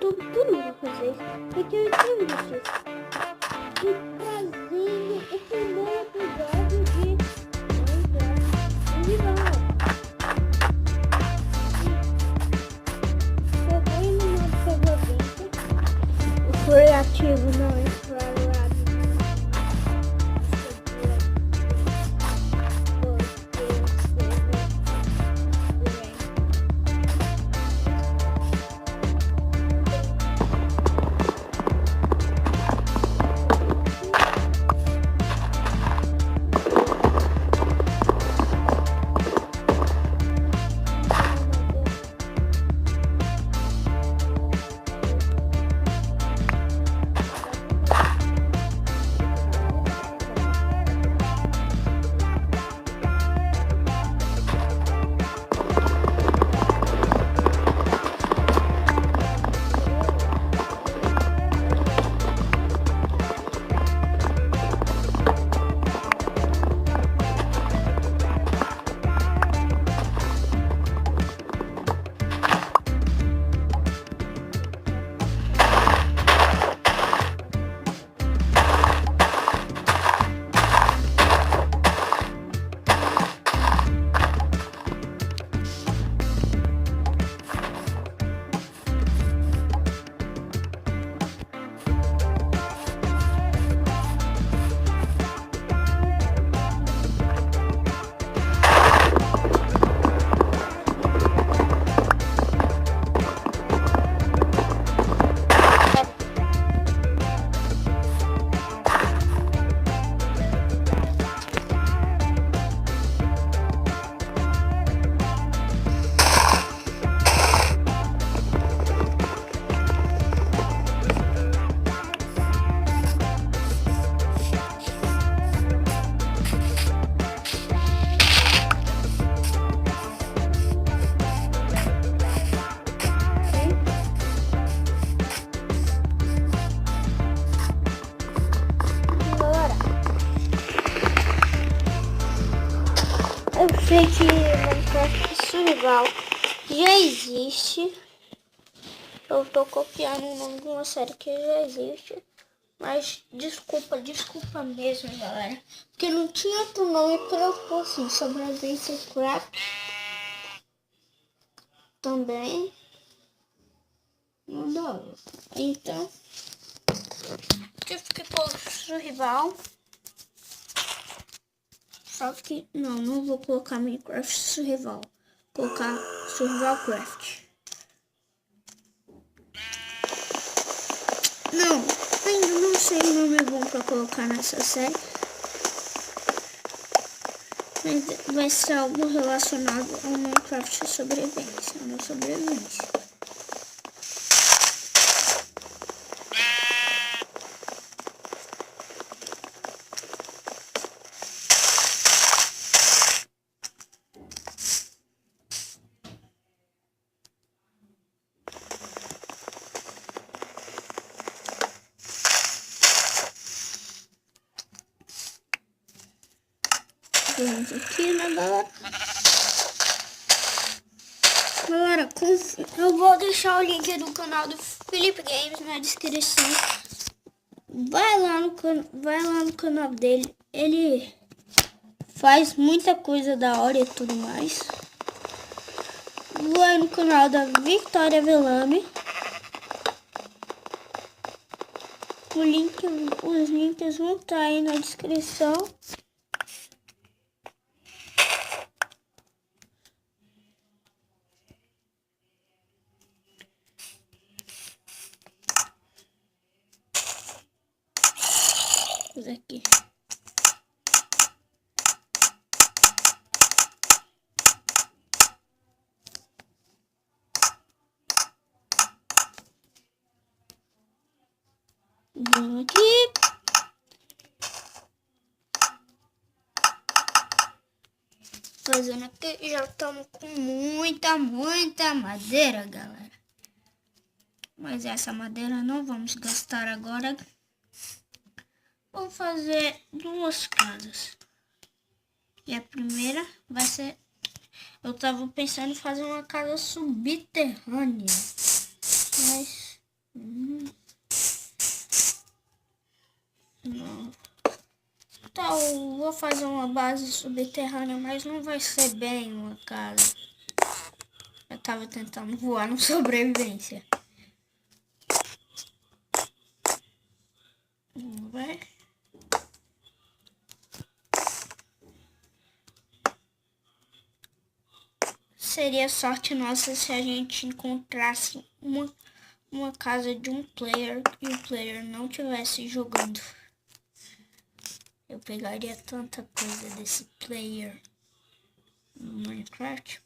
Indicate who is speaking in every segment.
Speaker 1: YouTube tudo pra fazer. Porque eu escrevi isso. E trazendo o primeiro episódio de Minecraft Survival. Foi no modo sobrevivência. Foi ativo, não é claro. Eu sei que Minecraft Survival já existe. Eu tô copiando o nome de uma série que já existe. Mas desculpa mesmo, galera. Porque não tinha outro nome pra eu pôr assim. Sobrevivência Craft. Também. Não dá. Então. Eu fiquei com Survival. Só que não vou colocar Minecraft Survival. Vou colocar Survival Craft. Não, ainda não sei o nome bom pra colocar nessa série. Mas vai ser algo relacionado ao Minecraft sobrevivência. Uma sobrevivência. Vamos aqui, né, galera? Galera, eu vou deixar o link do canal do Felipe Games na descrição. Vai lá no canal dele. Ele faz muita coisa da hora e tudo mais. Vai no canal da Victoria Velame. Os links vão estar aí na descrição. Aqui. Vamos aqui. Fazendo aqui, já estamos com muita madeira, galera. Mas essa madeira não vamos gastar agora. Vou fazer duas casas. E a primeira vai ser... Eu tava pensando em fazer uma casa subterrânea. Mas Não. Então, vou fazer uma base subterrânea, mas não vai ser bem uma casa. Eu tava tentando voar no sobrevivência. Não vai? Seria sorte nossa se a gente encontrasse uma casa de um player e o player não estivesse jogando. Eu pegaria tanta coisa desse player no Minecraft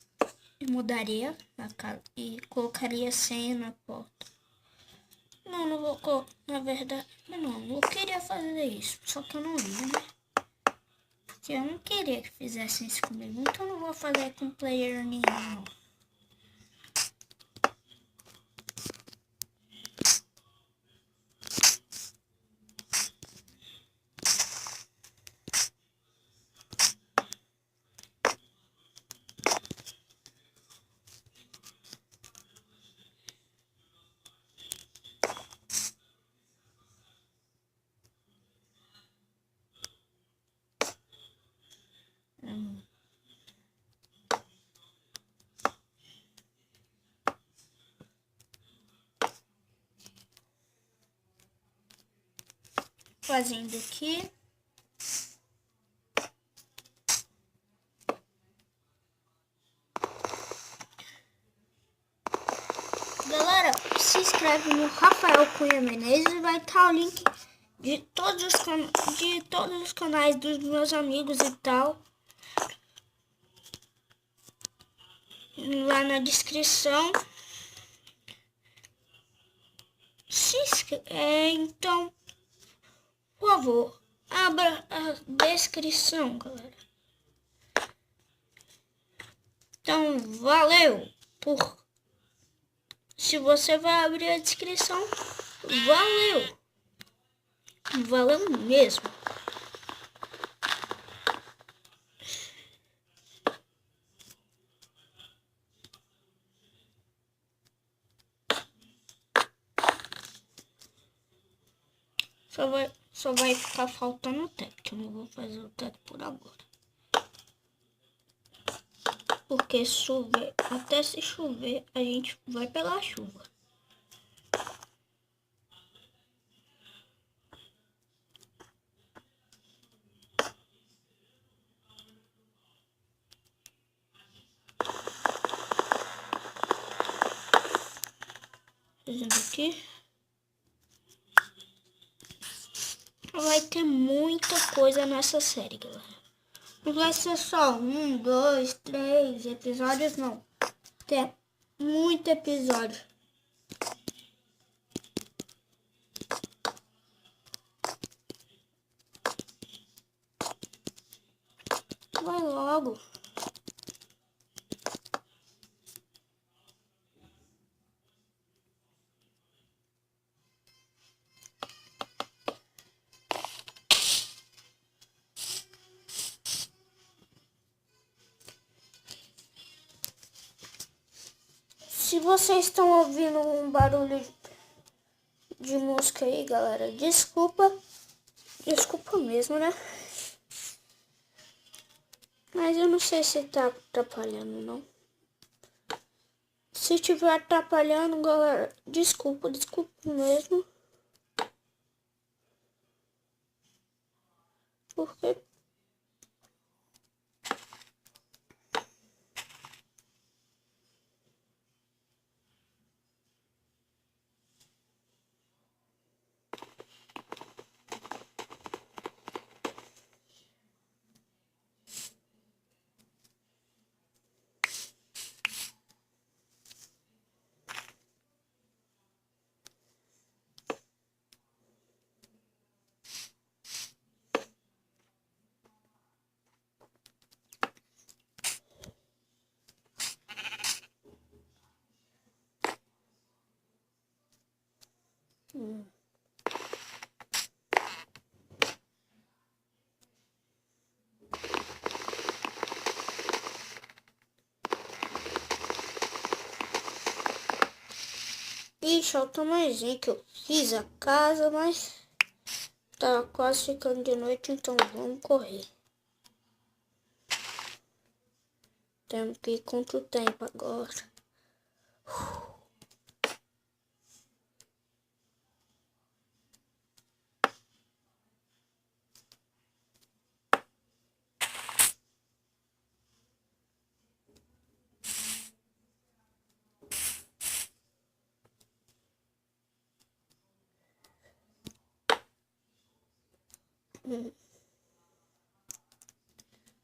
Speaker 1: e mudaria a casa e colocaria senha na porta. Não, não vou colocar, na verdade, não, eu queria fazer isso, só que eu não ia, né? Porque eu não queria que fizessem isso comigo, então eu não vou fazer com player nenhum, não. Fazendo aqui. Galera, se inscreve no Rafael Cunha Menezes, vai estar o link de todos os canais dos meus amigos e tal lá na descrição. Então, por favor, abra a descrição, galera. Então, valeu por... Se você vai abrir a descrição, valeu. Valeu mesmo. Só vai ficar faltando o teto. Eu não vou fazer o teto por agora. Porque chover, até se chover, a gente vai pegar chuva. Fazendo aqui. Vai ter muita coisa nessa série, galera. Não vai ser só 1, 2, 3 episódios, não. Tem muito episódio. Vai logo. Se vocês estão ouvindo um barulho de música aí, galera, desculpa. Desculpa mesmo, né? Mas eu não sei se tá atrapalhando, não. Se estiver atrapalhando, galera, desculpa mesmo. Porque... E deixar o tamanhozinho que eu fiz a casa, mas tá quase ficando de noite, então vamos correr. Temos que ir contra o tempo agora.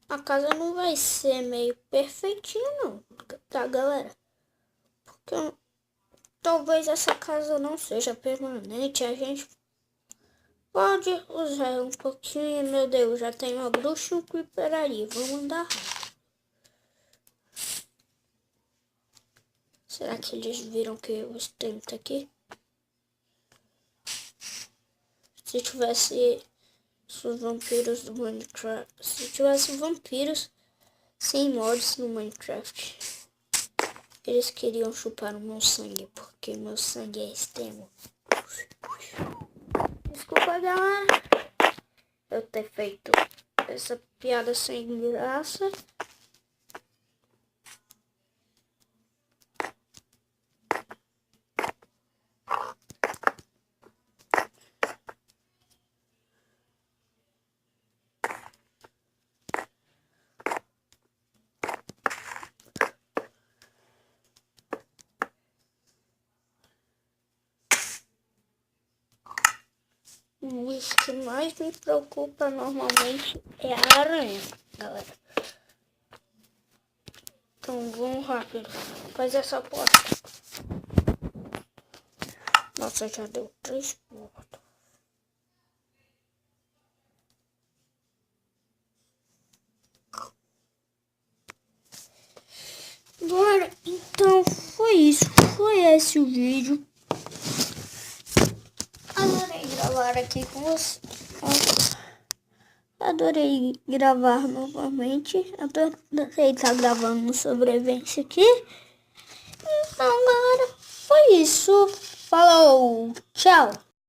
Speaker 1: A casa não vai ser meio perfeitinha não, tá galera? Porque talvez essa casa não seja permanente, a gente pode usar um pouquinho. Meu Deus, já tem uma bruxa e um creeper ali, vamos andar. Será que eles viram que o stream tá aqui? Se tivesse os vampiros do Minecraft, se tivesse vampiros sem mods no Minecraft, eles queriam chupar o meu sangue, porque meu sangue é extremo. Desculpa, galera, eu ter feito essa piada sem graça. O que mais me preocupa normalmente é a aranha, galera. Então vamos rápido. Faz essa porta. Nossa, já deu 3 portas. Bora, então foi isso. Foi esse o vídeo. Adorei gravar aqui com você. Adorei gravar novamente. Adorei estar gravando no sobrevivência aqui. Então, galera, foi isso. Falou, tchau.